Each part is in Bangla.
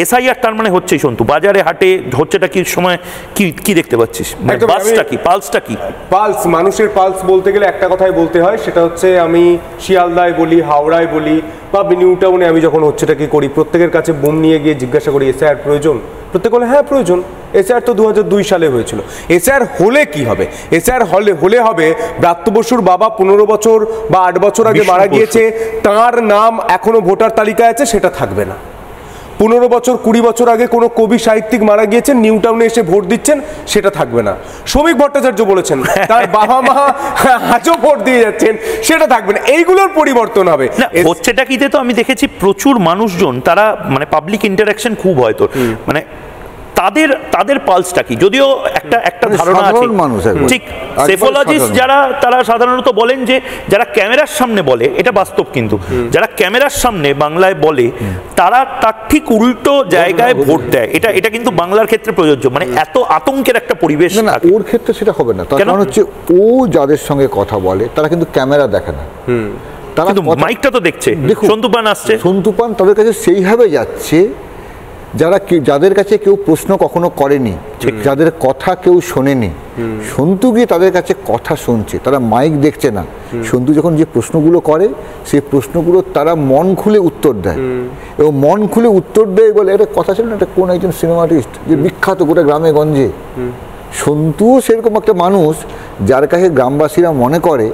এসআইআর তার মানে হচ্ছে সন্তু বাজারে হাটে হচ্ছেটা কি সময় কি দেখতে পাচ্ছিস, পালসটা কি? পালস, মানুষের পালস বলতে গেলে একটা কথাই বলতে হয়, সেটা হচ্ছে আমি শিয়ালদায় বলি, হাওড়ায় বলি বা নিউ টাউনে আমি যখন হচ্ছেটা কি করি, প্রত্যেকের কাছে বোম নিয়ে গিয়ে জিজ্ঞাসা করি এসআইআর প্রয়োজন? প্রত্যেকে বলে হ্যাঁ প্রয়োজন। এসআইআর তো 2002 সালে হয়েছিল। এসআইআর হলে কি হবে? এসআইআর হলে হবে ব্রাত্য বসুর বাবা 15 বছর বা 8 বছর আগে মারা গিয়েছে, তার নাম এখনো ভোটার তালিকায় আছে, সেটা থাকবে না। 15 বছর 20 বছর আগে কোনো কবি সাহিত্যিক মারা গিয়েছেন, নিউ টাউনে এসে ভোট দিচ্ছেন, সেটা থাকবে না। শ্রমিক ভট্টাচার্য বলেছেন তার বাবা মা আজও ভোট দিয়ে যাচ্ছেন, সেটা থাকবে না। এইগুলোর পরিবর্তন হবে। হচ্ছেটা কিতে তো আমি দেখেছি প্রচুর মানুষজন, তারা মানে পাবলিক ইন্টারাকশন খুব হয়তো, মানে তাদের পালসটা কি, যদিও একটা ধারণা আছে ঠিক, সেফোলজিস্ট যারা তারা সাধারণত বলেন যে যারা ক্যামেরার সামনে বলে, এটা বাস্তব, কিন্তু যারা ক্যামেরার সামনে বাংলায় বলে তারা তার ঠিক উল্টো জায়গায় ভোট দেয়। এটা কিন্তু বাংলার ক্ষেত্রে প্রযোজ্য, মানে এত আতঙ্কের একটা পরিবেশ না, ওর ক্ষেত্রে সেটা হবে না। তার কারণ হচ্ছে ও যাদের সঙ্গে কথা বলে তারা কিন্তু ক্যামেরা দেখে না, তারা মাইকটা তো দেখছে। সন্তুপান আসছে, সন্তুপান তাদের কাছে সেইভাবে যাচ্ছে যাদের কাছে কেউ প্রশ্ন কখনো করেনি, যাদের কথা কেউ শোনেনি। সন্তু গিয়ে তাদের কাছে কথা শুনছে, তারা মাইক দেখছে না। সন্তু যখন যে প্রশ্নগুলো করে সেই প্রশ্নগুলো তারা মন খুলে উত্তর দেয়, এবং মন খুলে উত্তর দেয় বলে একটা কথা ছিল না, এটা কোন একজন সিনেমা আর্টিস্ট যে বিখ্যাত গোটা গ্রামে গঞ্জে। সন্তুও সেরকম একটা মানুষ যার কাছে গ্রামবাসীরা মনে করে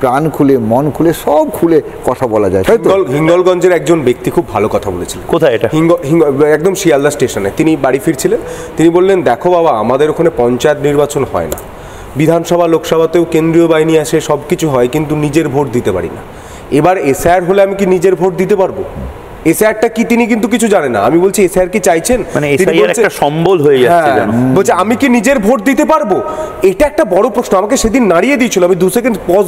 প্রাণ খুলে মন খুলে সব খুলে কথা বলা যায়। হিঙ্গলগঞ্জের একজন ব্যক্তি খুব ভালো কথা বলেছিলেন। কোথায় এটা? একদম শিয়ালদা স্টেশনে তিনি বাড়ি ফিরছিলেন। তিনি বললেন, দেখো বাবা, আমাদের ওখানে পঞ্চায়েত নির্বাচন হয় না, বিধানসভা লোকসভাতেও কেন্দ্রীয় বাহিনী আসে, সব কিছু হয়, কিন্তু নিজের ভোট দিতে পারি না। এবার এসআইআর হলে আমি কি নিজের ভোট দিতে পারবো? এসআইআরটা কি তিনি কিন্তু কিছু জানেন না। আমি বলছি এসআইআর কি চাইছেন? মানে এসআইআর একটা সম্বল হয়ে যাচ্ছে। বলছে আমি কি নিজের ভোট দিতে পারবো? এটা একটা বড় প্রশ্ন। আমাকে সেদিন নাড়িয়ে দিয়েছিল। আমি 2 সেকেন্ড পজ,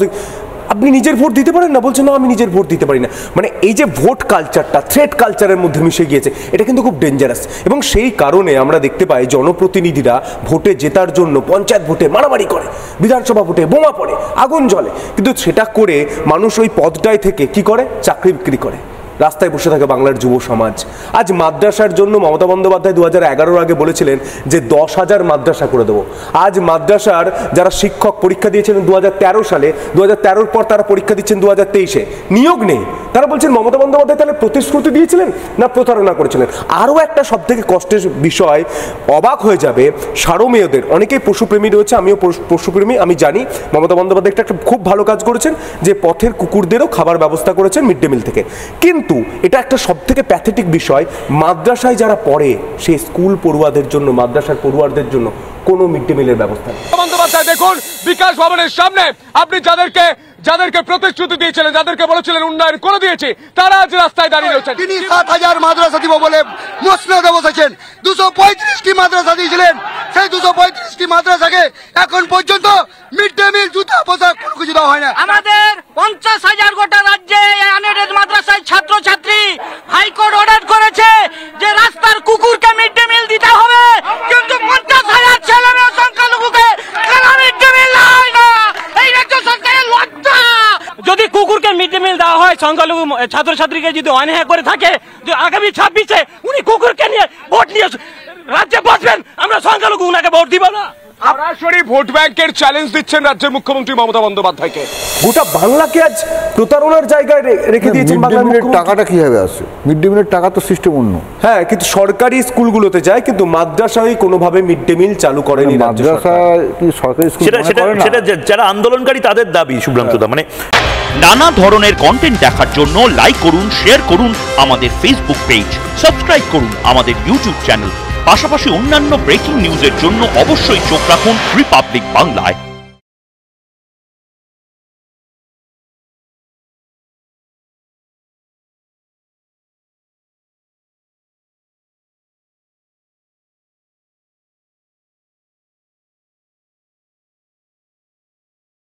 আপনি নিজের ভোট দিতে পারেন না? বলছে না, আমি নিজের ভোট দিতে পারি না। মানে এই যে ভোট কালচারটা থ্রেট কালচারের মধ্যে মিশে গিয়েছে, এটা কিন্তু খুব ডেঞ্জারাস। এবং সেই কারণে আমরা দেখতে পাই জনপ্রতিনিধিরা ভোটে জেতার জন্য পঞ্চায়েত ভোটে মারামারি করে, বিধানসভা ভোটে বোমা পড়ে, আগুন জ্বলে, কিন্তু সেটা করে মানুষ ওই পদটায় থেকে কি করে? চাকরি বিক্রি করে, রাস্তায় বসে থাকে বাংলার যুব সমাজ। আজ মাদ্রাসার জন্য মমতা বন্দ্যোপাধ্যায় 2011 আগে বলেছিলেন যে 10,000 মাদ্রাসা করে দেবো। আজ মাদ্রাসার যারা শিক্ষক পরীক্ষা দিয়েছিলেন 2013 সালে, 2013 পর তারা পরীক্ষা দিচ্ছেন 2023-এ, নিয়োগ নেই। তারা বলছেন মমতা বন্দ্যোপাধ্যায় তাহলে প্রতিশ্রুতি দিয়েছিলেন না প্রতারণা করেছিলেন? আরও একটা সব থেকে কষ্টের বিষয়, অবাক হয়ে যাবে, সারমেয়দের অনেকেই পশুপ্রেমী রয়েছে, আমিও পশুপ্রেমী, আমি জানি মমতা বন্দ্যোপাধ্যায় একটা খুব ভালো কাজ করেছেন যে পথের কুকুরদেরও খাবার ব্যবস্থা করেছেন মিড ডে মিল থেকে। কিন্তু এটা একটা সবথেকে প্যাথেটিক বিষয়, মাদ্রাসায় যারা পড়ে সেই স্কুল পড়ুয়াদের জন্য, মাদ্রাসার পড়ুয়াদের জন্য কোনো মিড ডে মিলের ব্যবস্থা নেই। বন্দ্যোপাধ্যায় দেখুন, বিকাশ ভবনের সামনে আপনি যাদেরকে প্রতিশ্রুতি দিয়েছিলেন, যাদেরকে বলেছিলেন উন্নয়ন করে দিয়েছি, তারা আজ রাস্তায় দাঁড়িয়ে রয়েছেন। তিনি 7,000 মাদ্রাসা দিব বলে মসনদে বসেছেন। 235টি মাদ্রাসা দিয়েছিলেন, সেই 235টি মাদ্রাসাকে এখন পর্যন্ত মিড ডে মিল, জুতা, পোশাক কোনো কিছু দেওয়া হয় না। আমাদের 50,000 গোটা রাজ্যে আনএডেড মাদ্রাসায় ছাত্রছাত্রী, হাইকোর্ট অর্ডার করেছে যে রাস্তার কুকুরকে মিড ডে মিল দিতে হবে, কিন্তু 50,000 ছেলে মেয়ে সংখ্যালঘুকে কেন মিড ডে মিল হয় না? এই রাজ্য সরকারের লজ্জা। যদি কুকুরকে মিড ডে মিল দেওয়া হয়, সংখ্যালঘু ছাত্রছাত্রীকে যদি অন্যায় করে থাকে, যে আগামী 26-এ উনি কুকুরকে নিয়ে ভোট নিয়ে রাজ্যে বসবেন, আমরা সংখ্যালঘু উনাকে ভোট দিব না। সরাসরি ভোট ব্যাংকের চ্যালেঞ্জ দিচ্ছেন রাজ্যের মুখ্যমন্ত্রী মমতা বন্দ্যোপাধ্যায়কে। গোটা বাংলাকে আজ প্রতারণার জায়গায় রেখে দিয়েছেন। টাকাটা কিভাবে আসে? মিড ডে মিলের টাকা তো সিস্টেম অন্য। হ্যাঁ, কিন্তু সরকারি স্কুলগুলোতে যায়, কিন্তু মাদ্রাসায় কোনোভাবে মিড ডে মিল চালু করেনি মাদ্রাসা। কি সরকারি স্কুল? সেটা যারা আন্দোলনকারী তাদের দাবি, শুভ্রান্তদা। মানে নানা ধরনের কন্টেন্ট দেখার জন্য লাইক করুন, শেয়ার করুন আমাদের ফেসবুক পেজ, সাবস্ক্রাইব করুন আমাদের ইউটিউব চ্যানেল। পাশাপাশি অন্যান্য ব্রেকিং নিউজের জন্য অবশ্যই চোখ রাখুন রিপাবলিক বাংলায়।